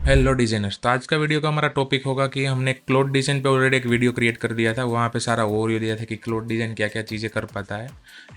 Hello designers. तो आज का वीडियो का हमारा टॉपिक होगा कि हमने क्लोड डिज़ाइन पे ऑलरेडी एक वीडियो क्रिएट कर दिया था। वहाँ पे सारा ओवरव्यू दिया था कि क्लोड डिज़ाइन क्या क्या चीज़ें कर पाता है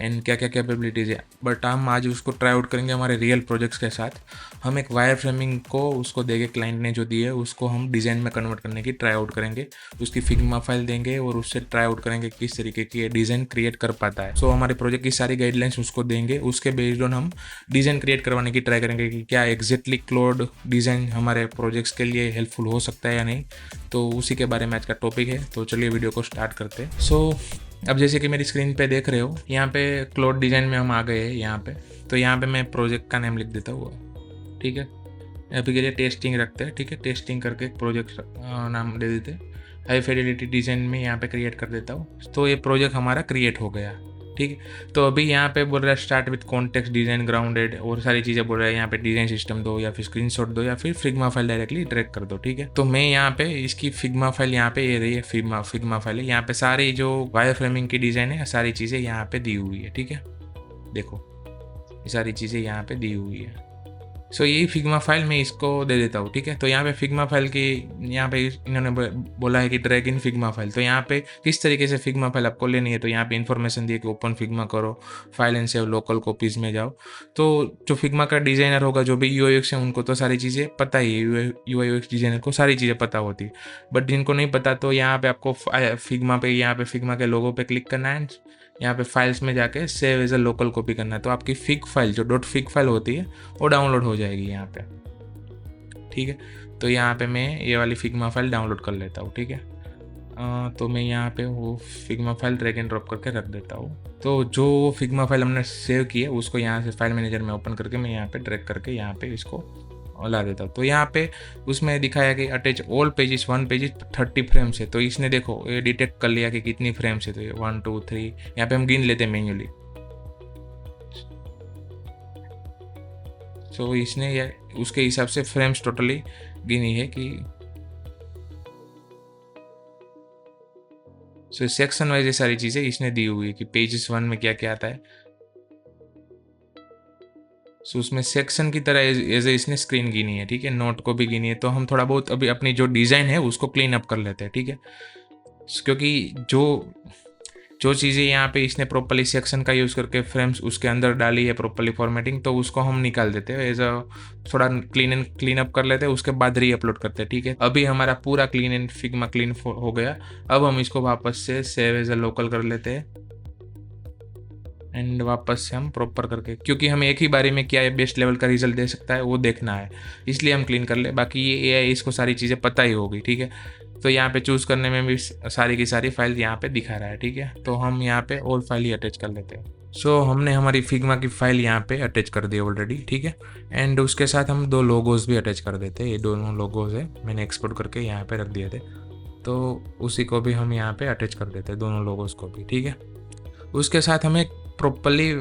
एंड क्या क्या कैपेबिलिटीज़ है। बट हम आज उसको ट्राई आउट करेंगे हमारे रियल प्रोजेक्ट्स के साथ। हम एक वायर फ्रेमिंग को उसको देंगे, क्लाइंट ने जो दी है उसको हम डिज़ाइन में कन्वर्ट करने की ट्राई आउट करेंगे। उसकी फिग्मा फाइल देंगे और उससे ट्राई आउट करेंगे किस तरीके की डिज़ाइन क्रिएट कर पाता है। सो हमारे प्रोजेक्ट की सारी गाइडलाइंस उसको देंगे। उसके बेस्ड ऑन हम डिज़ाइन क्रिएट करवाने की ट्राई करेंगे कि क्या एग्जैक्टली क्लोड डिज़ाइन हमारे प्रोजेक्ट्स के लिए हेल्पफुल हो सकता है या नहीं। तो उसी के बारे में आज का टॉपिक है। तो चलिए वीडियो को स्टार्ट करते हैं। अब जैसे कि मेरी स्क्रीन पे देख रहे हो, यहाँ पे क्लोड डिज़ाइन में हम आ गए हैं यहाँ पे। तो यहाँ पे मैं प्रोजेक्ट का नेम लिख देता हूँ, ठीक है। अभी के लिए टेस्टिंग रखते हैं, ठीक है। टेस्टिंग करके प्रोजेक्ट नाम दे देते हैं। हाई फिडेलिटी डिज़ाइन में यहाँ पे क्रिएट कर देता हूँ। तो ये प्रोजेक्ट हमारा क्रिएट हो गया, ठीक है। तो अभी यहाँ पे बोल रहा है start with context design grounded और सारी चीज़ें बोल रहा है। यहाँ पे डिज़ाइन सिस्टम दो या फिर स्क्रीनशॉट दो या फिर फिग्मा फाइल डायरेक्टली ड्रैग कर दो, ठीक है। तो मैं यहाँ पे इसकी फिग्मा फाइल यहाँ पे ये रही है, फिग्मा फाइल है। यहाँ पे सारी जो वायर फ्रेमिंग की डिज़ाइन है सारी चीज़ें यहाँ पे दी हुई है, ठीक है। देखो ये सारी चीज़ें यहाँ पे दी हुई है। सो यही फिग्मा फाइल मैं इसको दे देता हूँ, ठीक है। तो यहाँ पे फिग्मा फाइल की यहाँ पे इन्होंने बोला है कि ड्रैग इन फिग्मा फाइल। तो यहाँ पे किस तरीके से फिग्मा फाइल आपको लेनी है, तो यहाँ पे इन्फॉर्मेशन दिए कि ओपन फिग्मा करो, file and save local copies में जाओ। तो जो फिग्मा का डिज़ाइनर होगा, जो भी यूआईयूएक्स है, उनको तो सारी चीज़ें पता ही है। यूआईयूएक्स डिज़ाइनर को सारी चीज़ें पता होती है। बट जिनको नहीं पता तो यहाँ पे आपको फिग्मा पे यहाँ पे फिग्मा के लोगो पे क्लिक करना है। यहाँ पे फाइल्स में जाके save as a local copy करना है। तो आपकी फिग फाइल जो डॉट फिग फाइल होती है वो डाउनलोड हो जाएगी यहाँ पे, ठीक है। तो यहाँ पे मैं ये वाली फिग्मा फाइल डाउनलोड कर लेता हूँ, ठीक है। तो मैं यहाँ पे वो Figma file drag and drop करके रख देता हूँ। तो जो फिग्मा फाइल हमने सेव की है उसको यहाँ से फाइल मैनेजर में ओपन करके मैं यहाँ पे ड्रैग करके यहाँ पे इसको ला देता हूँ। तो यहाँ पे उसमें दिखाया कि attach all pages 1 pages 30 frames है। तो इसने देखो ये डिटेक्ट कर लिया कि कितनी फ्रेम्स है। तो ये 1 2 3 यहाँ पे हम गिन लेते हैं मैन्युअली। सो इसने ये उसके हिसाब से फ्रेम्स टोटली गिनी है कि सेक्शन वाइज ये सारी चीज़ें इसने दी हुई है कि पेजेस 1 में क्या क्या आता है। उसमें सेक्शन की तरह एज ए इसने स्क्रीन गिनी है, ठीक है। नोट को भी गिनी है। तो हम थोड़ा बहुत अभी अपनी जो डिज़ाइन है उसको क्लीन अप कर लेते हैं, ठीक है। क्योंकि जो जो चीज़ें यहाँ पे इसने प्रॉपरली सेक्शन का यूज़ करके फ्रेम्स उसके अंदर डाली है प्रॉपरली फॉर्मेटिंग, तो उसको हम निकाल देते हैं। एज अ थोड़ा क्लीन अप कर लेते हैं, उसके बाद री अपलोड करते हैं, ठीक है। अभी हमारा पूरा क्लीन एंड फिग्मा क्लीन हो गया। अब हम इसको वापस से सेव एज अ लोकल कर लेते हैं एंड वापस से हम प्रॉपर करके, क्योंकि हम एक ही बारी में क्या बेस्ट लेवल का रिजल्ट दे सकता है वो देखना है, इसलिए हम क्लीन कर ले। बाकी ये एआई इसको सारी चीज़ें पता ही होगी, ठीक है। तो यहाँ पे चूज़ करने में भी सारी की सारी फाइल यहाँ पे दिखा रहा है, ठीक है। तो हम यहाँ पे ऑल फाइल ही अटैच कर लेते हैं। हमने हमारी फिग्मा की फाइल यहाँ पे अटैच कर दी ऑलरेडी, ठीक है। एंड उसके साथ हम 2 लोगोज भी अटैच कर देते हैं। ये दोनों लोगोज है, मैंने एक्सपोर्ट करके यहाँ पे रख दिए थे। तो उसी को भी हम यहाँ पे अटैच कर देते हैं, दोनों लोगोज को भी, ठीक है। उसके साथ हमें प्रॉपरली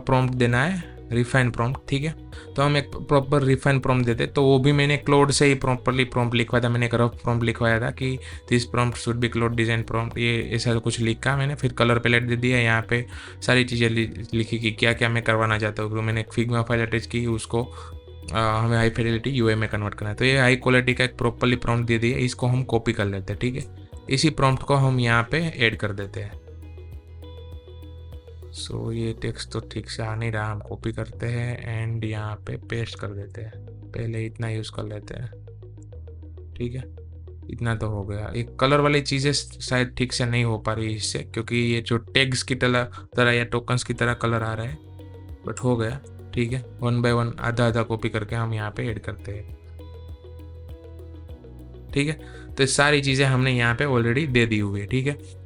प्रॉम्प्ट देना है, रिफाइन प्रॉम्प्ट, ठीक है। तो हम एक प्रॉपर रिफाइन प्रॉम्प्ट देते, तो वो भी मैंने क्लोड से ही प्रॉपरली प्रॉम्प्ट लिखवाया था। मैंने एक रफ प्रॉम्प्ट लिखवाया था कि this prompt should be क्लोड design prompt, ये ऐसा कुछ लिखा मैंने। फिर कलर पैलेट दे दिया, यहाँ पे सारी चीज़ें लिखी कि क्या क्या मैं करवाना चाहता हूँ। तो मैंने एक फिग्मा फाइल अटैच की, उसको हमें हाई फिडेलिटी यूआई में कन्वर्ट करना है। तो ये हाई क्वालिटी का एक प्रॉपरली प्रॉम्प्ट दे दिया, इसको हम कॉपी कर लेते हैं, ठीक है। इसी प्रॉम्प्ट को हम यहाँ पे ऐड कर देते हैं। ये टेक्स्ट तो ठीक से आ नहीं रहा, हम कॉपी करते हैं एंड यहाँ पे पेस्ट कर देते हैं। पहले इतना यूज़ कर लेते हैं, ठीक है। इतना तो हो गया। एक कलर वाली चीज़ें शायद ठीक से नहीं हो पा रही इससे, क्योंकि ये जो टैग्स की तरह या टोकन्स की तरह कलर आ रहा है। बट हो गया, ठीक है। 1 बाय 1 आधा आधा कॉपी करके हम यहाँ पे ऐड करते हैं, ठीक है। तो सारी चीज़ें हमने यहाँ पे ऑलरेडी दे दी हुई है, ठीक है।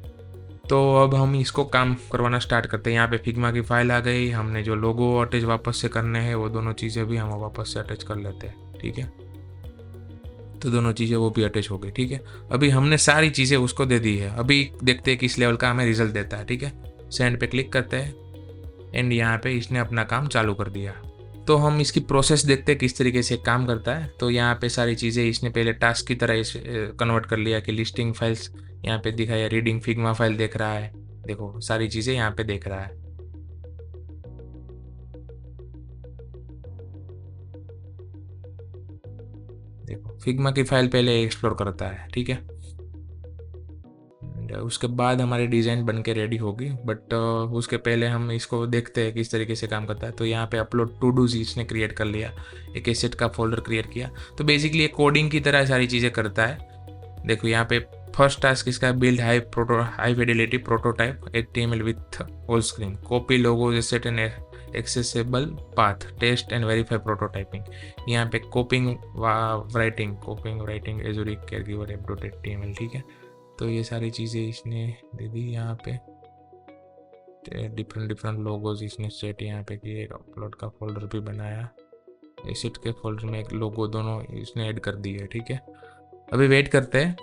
तो अब हम इसको काम करवाना स्टार्ट करते हैं। यहाँ पे फिग्मा की फाइल आ गई। हमने जो लोगो अटैच वापस से करने हैं वो दोनों चीज़ें भी हम वापस से अटैच कर लेते हैं, ठीक है। तो दोनों चीज़ें वो भी अटैच हो गई, ठीक है। अभी हमने सारी चीज़ें उसको दे दी है। अभी देखते हैं किस लेवल का हमें रिजल्ट देता है, ठीक है। सेंड पे क्लिक करते हैं एंड यहाँ पे इसने अपना काम चालू कर दिया। तो हम इसकी प्रोसेस देखते हैं किस तरीके से काम करता है। तो यहाँ पे सारी चीज़ें इसने पहले टास्क की तरह इसे कन्वर्ट कर लिया कि लिस्टिंग फाइल्स यहाँ पे दिखाया, रीडिंग फिग्मा फाइल देख रहा है। देखो सारी चीज़ें यहाँ पे देख रहा है। देखो फिग्मा की फाइल पहले एक्सप्लोर करता है, ठीक है। उसके बाद हमारी डिज़ाइन बन के रेडी होगी, बट उसके पहले हम इसको देखते हैं किस तरीके से काम करता है। तो यहाँ पे अपलोड टू डूज इसने क्रिएट कर लिया, एक एसेट का फोल्डर क्रिएट किया। तो बेसिकली ये कोडिंग की तरह सारी चीज़ें करता है। देखो यहाँ पे फर्स्ट टास्क इसका build high fidelity prototype HTML with whole screen, copy logo set and accessible path, test and verify prototyping. यहाँ पे कोपिंग राइटिंग एजुरिक केयरगिवर एप.html, ठीक है। तो ये सारी चीज़ें इसने दे दी। यहाँ पे डिफरेंट लोगोज इसने सेट यहाँ पे किए, एक अपलोड का फोल्डर भी बनाया, एसेट के फोल्डर में एक लोगो, दोनों इसने ऐड कर दिए, ठीक है। अभी वेट करते हैं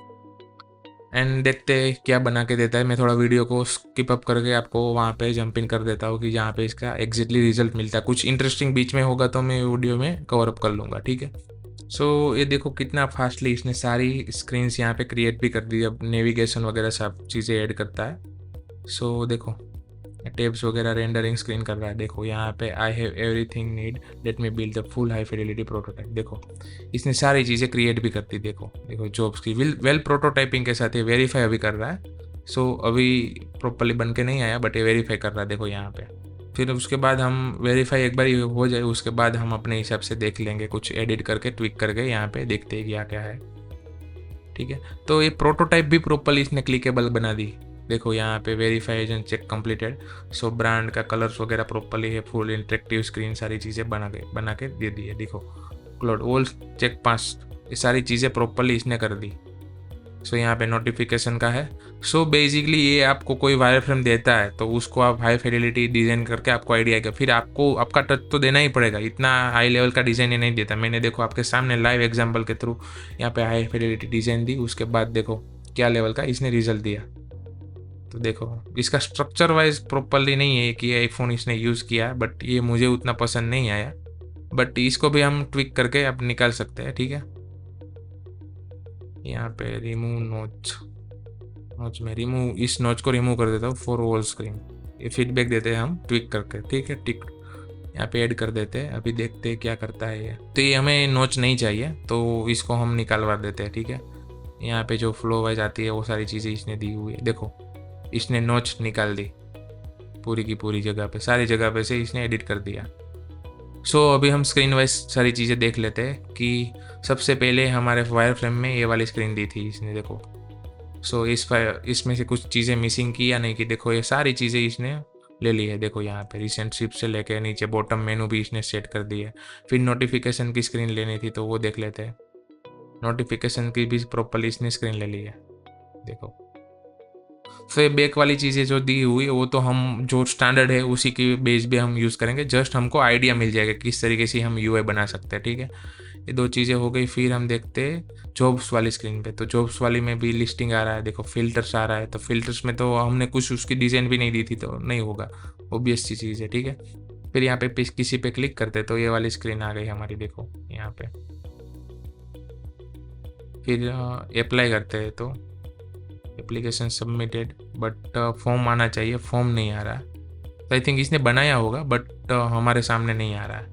एंड देखते हैं क्या बना के देता है। मैं थोड़ा वीडियो को स्किप अप करके आपको वहाँ पे जंप इन कर देता हूँ कि जहाँ पे इसका एग्जैक्टली रिजल्ट मिलता है। कुछ इंटरेस्टिंग बीच में होगा तो मैं वीडियो में कवर अप कर लूँगा, ठीक है। सो ये देखो कितना फास्टली इसने सारी स्क्रीन्स यहाँ पे क्रिएट भी कर दी। अब नेविगेशन वगैरह सब चीज़ें ऐड करता है। सो देखो टेब्स वगैरह रेंडरिंग स्क्रीन कर रहा है। देखो यहाँ पे I have everything need, let me build the full high fidelity prototype. देखो इसने सारी चीज़ें क्रिएट भी कर दी। देखो जॉब्स की वेल प्रोटोटाइपिंग के साथ ये वेरीफाई अभी कर रहा है। सो अभी प्रॉपरली बन के नहीं आया, बट ये वेरीफाई कर रहा है, देखो यहाँ पे। फिर उसके बाद हम वेरीफाई एक बार हो जाए, उसके बाद हम अपने हिसाब से देख लेंगे, कुछ एडिट करके ट्विक करके यहाँ पे देखते हैं क्या क्या है, ठीक है। तो ये प्रोटोटाइप भी प्रॉपरली इसने क्लिकेबल बना दी। देखो यहाँ पे वेरीफाइजेशन चेक कंप्लीटेड। सो ब्रांड का कलर्स वगैरह प्रॉपरली है, फुल इंटरेक्टिव स्क्रीन, सारी चीज़ें बना के दे दी है। देखो क्लाउड ऑल चेक पास, ये सारी चीज़ें प्रॉपरली इसने कर दी। सो यहाँ पे नोटिफिकेशन का है। सो बेसिकली ये आपको कोई वायर फ्रेम देता है तो उसको आप हाई फिडेलिटी डिज़ाइन करके आपको आइडिया आएगा, फिर आपको आपका टच तो देना ही पड़ेगा। इतना हाई लेवल का डिज़ाइन ये नहीं देता। मैंने देखो आपके सामने लाइव एग्जांपल के थ्रू यहाँ पे हाई फिडेलिटी डिज़ाइन दी, उसके बाद देखो क्या लेवल का इसने रिजल्ट दिया। तो देखो इसका स्ट्रक्चर वाइज प्रॉपरली नहीं है कि आईफोन इसने यूज़ किया, बट ये मुझे उतना पसंद नहीं आया। बट इसको भी हम ट्विक करके अब निकाल सकते हैं, ठीक है। यहाँ पे रिमूव नोच में इस नोच को रिमूव कर देता हूँ फॉर होल स्क्रीन। ये फीडबैक देते हैं हम ट्विक करके, ठीक है। टिक यहाँ पे ऐड कर देते हैं, अभी देखते हैं क्या करता है ये। तो ये हमें नोच नहीं चाहिए तो इसको हम निकालवा देते हैं, ठीक है। यहाँ पे जो फ्लो वाइज आती है वो सारी चीज़ें इसने दी हुई है। देखो इसने नोच निकाल दी पूरी की पूरी जगह पे, सारी जगह पे से इसने एडिट कर दिया। सो अभी हम स्क्रीन वाइज सारी चीज़ें देख लेते हैं कि सबसे पहले हमारे वायर फ्रेम में ये वाली स्क्रीन दी थी इसने, देखो। सो इसमें से कुछ चीज़ें मिसिंग की या नहीं की, देखो ये सारी चीज़ें इसने ले ली है। देखो यहाँ पे रिसेंट शिप से लेके नीचे बॉटम मेनू भी इसने सेट कर दी है। फिर नोटिफिकेशन की स्क्रीन लेनी थी तो वो देख लेते हैं। नोटिफिकेशन की भी प्रॉपरली इसने स्क्रीन ले ली है, देखो। फिर बैक वाली चीज़ें जो दी हुई वो तो हम जो स्टैंडर्ड है उसी की बेस पे हम यूज़ करेंगे। जस्ट हमको आइडिया मिल जाएगा किस तरीके से हम यूआई बना सकते हैं, ठीक है। ये दो चीज़ें हो गई। फिर हम देखते हैं जॉब्स वाली स्क्रीन पे। तो जॉब्स वाली में भी लिस्टिंग आ रहा है, देखो फिल्टर्स आ रहा है। तो फिल्टर्स में तो हमने कुछ उसकी डिज़ाइन भी नहीं दी थी तो नहीं होगा, ऑब्वियस सी चीज़ है, ठीक है। फिर यहाँ पे किसी पे क्लिक करते तो ये वाली स्क्रीन आ गई हमारी, देखो यहाँ पे। फिर अप्लाई करते हैं तो एप्लीकेशन सबमिटेड, बट फॉर्म आना चाहिए, फॉर्म नहीं आ रहा है। तो आई थिंक इसने बनाया होगा बट हमारे सामने नहीं आ रहा है,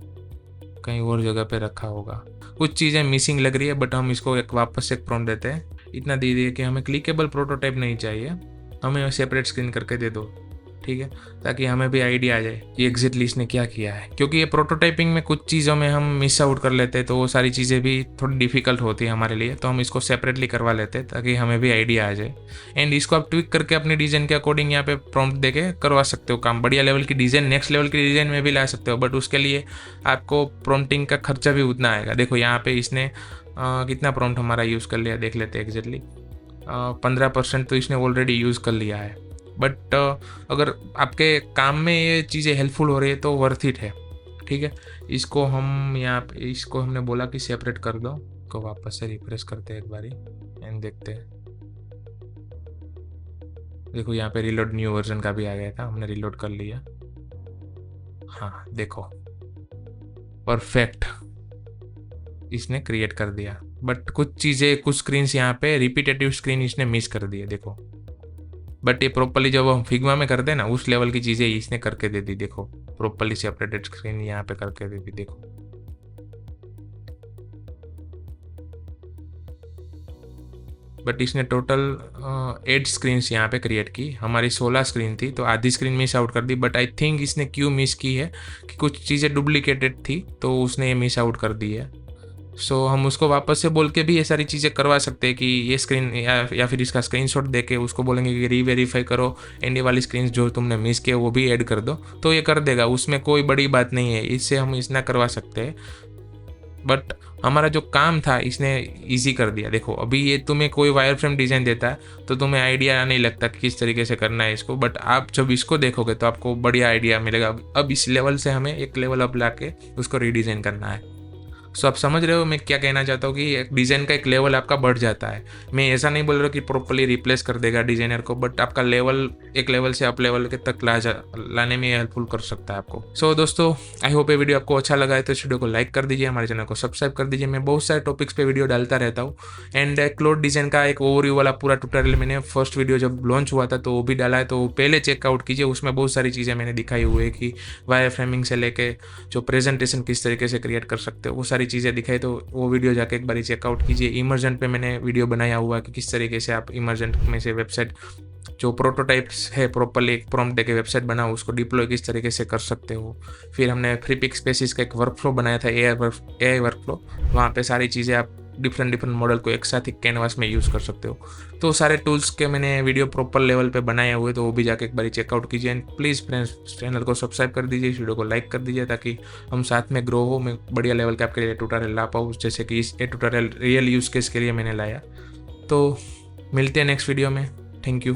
कहीं और जगह पे रखा होगा। कुछ चीज़ें मिसिंग लग रही है, बट हम इसको एक वापस एक प्रॉम्प्ट देते हैं। इतना दे दिए कि हमें क्लिकेबल प्रोटोटाइप नहीं चाहिए, हमें सेपरेट स्क्रीन करके दे दो, ठीक है, ताकि हमें भी आइडिया आ जाए कि एग्जैक्टली इसने क्या किया है। क्योंकि ये प्रोटोटाइपिंग में कुछ चीज़ों में हम मिस आउट कर लेते हैं तो वो सारी चीज़ें भी थोड़ी डिफिकल्ट होती है हमारे लिए। तो हम इसको सेपरेटली करवा लेते हैं ताकि हमें भी आइडिया आ जाए। एंड इसको आप ट्विक करके अपनी डिज़ाइन के अकॉर्डिंग यहाँ पे प्रॉम्प्ट देके करवा सकते हो काम। बढ़िया लेवल की डिज़ाइन, नेक्स्ट लेवल की डिज़ाइन में भी ला सकते हो, बट उसके लिए आपको प्रॉम्प्टिंग का खर्चा भी उतना आएगा। देखो यहाँ पे इसने कितना प्रॉम्प्ट हमारा यूज़ कर लिया देख लेते हैं एग्जैक्टली। 15% तो इसने ऑलरेडी यूज़ कर लिया है। बट अगर आपके काम में ये चीज़ें हेल्पफुल हो रही है तो वर्थ इट है, ठीक है। इसको हम यहाँ पे इसको हमने बोला कि सेपरेट कर दो, को वापस से रिफ्रेश करते हैं एक बारी एंड देखते हैं। देखो यहाँ पे रिलोड न्यू वर्जन का भी आ गया था, हमने रिलोड कर लिया। हाँ देखो परफेक्ट इसने क्रिएट कर दिया। बट कुछ चीज़ें, कुछ स्क्रीन्स यहाँ पे रिपीटेटिव स्क्रीन इसने मिस कर दी है, देखो। बट ये प्रॉपरली जब हम फिग्मा में करते हैं ना उस लेवल की चीज़ें इसने करके दे दी, देखो प्रॉपरली सेपरेटेड स्क्रीन यहाँ पे करके दे दी, देखो। बट इसने टोटल 8 स्क्रीन्स यहाँ पे क्रिएट की। हमारी 16 स्क्रीन थी तो आधी स्क्रीन मिस आउट कर दी, बट आई थिंक इसने क्यों मिस की है कि कुछ चीज़ें डुप्लीकेटेड थी तो उसने ये मिस आउट कर दी है। सो हम उसको वापस से बोल के भी ये सारी चीज़ें करवा सकते हैं कि ये स्क्रीन या फिर इसका स्क्रीनशॉट दे के उसको बोलेंगे कि रीवेरीफाई करो, एंड वाली स्क्रीन जो तुमने मिस किया वो भी ऐड कर दो, तो ये कर देगा। उसमें कोई बड़ी बात नहीं है, इससे हम इतना करवा सकते हैं। बट हमारा जो काम था इसने इजी कर दिया। देखो अभी ये तुम्हें कोई वायर फ्रेम डिज़ाइन देता है तो तुम्हें आइडिया नहीं लगता कि किस तरीके से करना है इसको, बट आप जब इसको देखोगे तो आपको बढ़िया आइडिया मिलेगा। अब इस लेवल से हमें एक लेवल अप ला के उसको रीडिज़ाइन करना है। सो आप समझ रहे हो मैं क्या कहना चाहता हूँ कि एक डिज़ाइन का एक लेवल आपका बढ़ जाता है। मैं ऐसा नहीं बोल रहा कि प्रॉपर्ली रिप्लेस कर देगा डिज़ाइनर को, बट आपका लेवल एक लेवल से अप लेवल के तक लाने में हेल्पफुल कर सकता है आपको। सो दोस्तों, आई होप ये वीडियो आपको अच्छा लगा है तो इस वीडियो को लाइक कर दीजिए, हमारे चैनल को सब्सक्राइब कर दीजिए। मैं बहुत सारे टॉपिक्स पे वीडियो डालता रहता हूँ, एंड क्लोड डिज़ाइन का एक ओवरव्यू वाला पूरा ट्यूटोरियल मैंने फर्स्ट वीडियो जब लॉन्च हुआ था तो वो भी डाला है, तो पहले चेकआउट कीजिए। उसमें बहुत सारी चीज़ें मैंने दिखाई हुई है कि वायर फ्रेमिंग से लेके जो प्रेजेंटेशन किस तरीके से क्रिएट कर सकते हो वो सारी चीज़ें दिखाई, तो वो वीडियो जाके एक बार चेकआउट कीजिए। इमर्जेंट पे मैंने वीडियो बनाया हुआ है कि किस तरीके से आप इमर्जेंट में से वेबसाइट जो प्रोटोटाइप्स है प्रॉपर्ली एक प्रॉम्प्ट देके वेबसाइट बनाओ, उसको डिप्लॉय किस तरीके से कर सकते हो। फिर हमने फ्रीपिक स्पेसिस का एक वर्कफ्लो बनाया था, एआई वर्कफ्लो, वहाँ पे सारी चीज़ें आप डिफरेंट मॉडल को एक साथ ही कैनवास में यूज़ कर सकते हो। तो सारे टूल्स के मैंने वीडियो प्रॉपर लेवल पे बनाए हुए, तो वो भी जाके एक बार चेकआउट कीजिए। एंड प्लीज़ फ्रेंड्स चैनल को सब्सक्राइब कर दीजिए, इस वीडियो को लाइक कर दीजिए ताकि हम साथ में ग्रो हो, मैं बढ़िया लेवल के आपके लिए ट्यूटोरियल ला पाऊँ, जैसे कि इस ट्यूटोरियल रियल यूज़ केस के लिए मैंने लाया। तो मिलते हैं नेक्स्ट वीडियो में। Thank you.